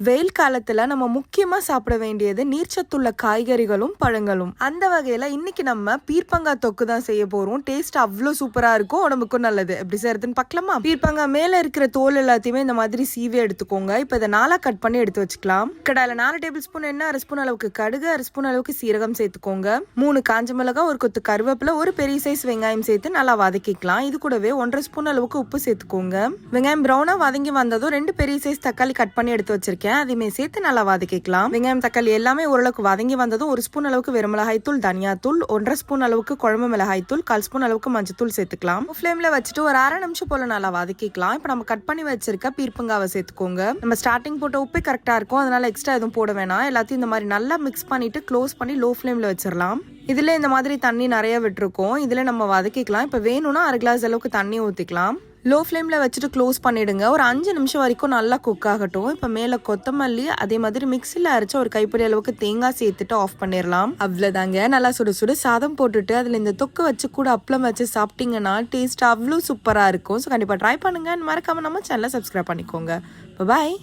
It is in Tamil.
வெயில் காலத்துல நம்ம முக்கியமா சாப்பிட வேண்டியது நீர்ச்சத்துள்ள காய்கறிகளும் பழங்களும். அந்த வகையில இன்னைக்கு நம்ம பீர்க்கங்காய் தொக்கு தான் செய்ய போறோம். டேஸ்ட் அவ்வளோ சூப்பரா இருக்கும், உடம்புக்கும் நல்லது. எப்படி செய்யறதுன்னு பார்க்கலாமா? பீர்க்கங்காய் மேல இருக்கிற தோல் எல்லாத்தையுமே இந்த மாதிரி சீவி எடுத்துக்கோங்க. இப்போ இதை 4 கட் பண்ணி எடுத்து வச்சுக்கலாம். கடாயில 4 டேபிள் ஸ்பூன் எண்ணெய், 1 ஸ்பூன் அளவுக்கு கடுகு, 1 ஸ்பூன் அளவுக்கு சீரகம் சேர்த்துக்கோங்க. 3 காஞ்ச மிளகாய், 1 கொத்து கருவேப்பிலை, ஒரு பெரிய சைஸ் வெங்காயம் சேர்த்து நல்லா வதக்கிக்கலாம். இது கூடவே 1.5 ஸ்பூன் அளவுக்கு உப்பு சேர்த்துக்கோங்க. வெங்காயம் ப்ரௌனா வதங்கி வந்ததும் 2 பெரிய சைஸ் தக்காளி கட் பண்ணி எடுத்து வச்சிருக்கேன். அதையுமே சேர்த்து நல்லா வதக்கிக்கலாம். வெங்காயம் தக்காளி எல்லாமே ஓரளவுக்கு வதங்கி வந்ததும் 1 ஸ்பூன் அளவுக்கு வெறும் மிளகாய் தூள், தனியா தூள், 1.5 ஸ்பூன் அளவுக்கு குழம்பு மிளகாய் தூள், 1/4 ஸ்பூன் அளவுக்கு மஞ்சத்தூள் சேர்த்துக்கலாம். ஃப்ளேம்ல வச்சுட்டு ஒரு 1/2 நிமிஷம் போல நல்லா வதக்கிக்கலாம். இப்போ நம்ம கட் பண்ணி வச்சிருக்க பீர்க்கங்காவை சேர்த்துக்கோங்க. நம்ம ஸ்டார்டிங் போட்ட உப்பே கரெக்டா இருக்கும், அதனால எக்ஸ்ட்ரா எதுவும் போட வேணாம். எல்லாத்தையும் இந்த மாதிரி நல்லா மிக்ஸ் பண்ணிட்டு க்ளோஸ் பண்ணி லோ ஃப்ளேம்ல வச்சிடலாம். இதுல இந்த மாதிரி தண்ணி நிறைய விட்டுருக்கோம். இதுல நம்ம வதக்கிக்கலாம். இப்போ வேணும்னா 1/2 கிளாஸ் அளவுக்கு தண்ணி ஊற்றிக்கலாம். லோ ஃப்ளேமில் வச்சுட்டு க்ளோஸ் பண்ணிவிடுங்க. ஒரு 5 நிமிஷம் வரைக்கும் நல்லா குக் ஆகட்டும். இப்போ மேலே கொத்தமல்லி, அதே மாதிரி மிக்சியில் அரைச்ச ஒரு கைப்பிடி அளவுக்கு தேங்காய் சேர்த்துட்டு ஆஃப் பண்ணிடலாம். அவ்வளோதாங்க. நல்லா சுடு சுடு சாதம் போட்டுட்டு அதில் இந்த தொக்கு வச்சு கூட அப்பளம் வச்சு சாப்பிட்டீங்கன்னா டேஸ்ட் அவ்வளோ சூப்பராக இருக்கும். ஸோ கண்டிப்பாக ட்ரை பண்ணுங்க. மறக்காம நம்ம சேனலை சப்ஸ்கிரைப் பண்ணிக்கோங்க. பாய்.